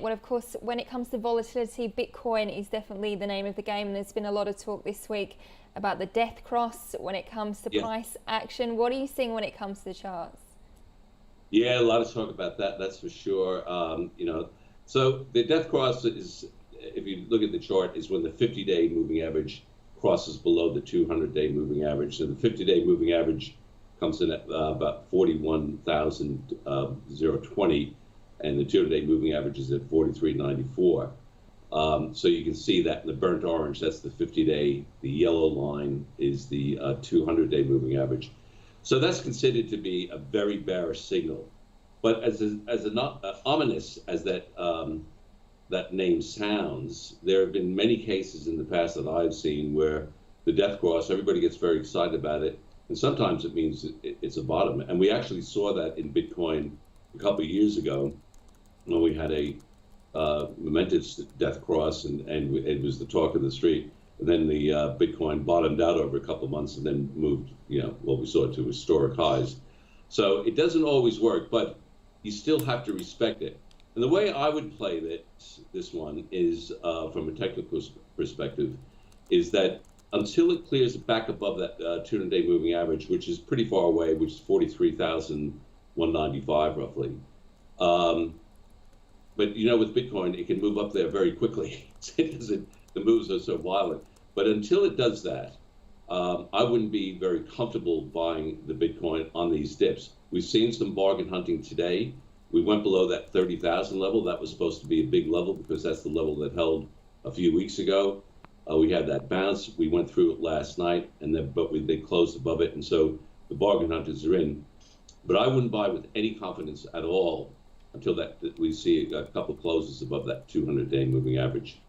Well, of course, when it comes to volatility, Bitcoin is definitely the name of the game. And there's been a lot of talk this week about the death cross when it comes to price action. What are you seeing when it comes to the charts? Yeah, a lot of talk about that. That's for sure. So the death cross is, if you look at the chart, is when the 50-day moving average crosses below the 200-day moving average. So the 50-day moving average comes in at about 41,020, and the 200-day moving average is at 43.94. So you can see that in the burnt orange, that's the 50-day. The yellow line is the 200-day moving average. So that's considered to be a very bearish signal. But as ominous as that that name sounds, there have been many cases in the past that I've seen where the death cross, everybody gets very excited about it, and sometimes it means it's a bottom. And we actually saw that in Bitcoin a couple of years ago when we had a momentous death cross, and it was the talk of the street. And then the Bitcoin bottomed out over a couple of months and then moved, what we saw to historic highs. So it doesn't always work, but you still have to respect it. And the way I would play this one is, from a technical perspective, is that until it clears back above that 200-day moving average, which is pretty far away, which is 43,195 roughly. But with Bitcoin, it can move up there very quickly. The moves are so violent. But until it does that, I wouldn't be very comfortable buying the Bitcoin on these dips. We've seen some bargain hunting today. We went below that 30,000 level. That was supposed to be a big level because that's the level that held a few weeks ago. We had that bounce. We went through it last night, but they closed above it, and so the bargain hunters are in. But I wouldn't buy with any confidence at all until we see a couple closes above that 200-day moving average.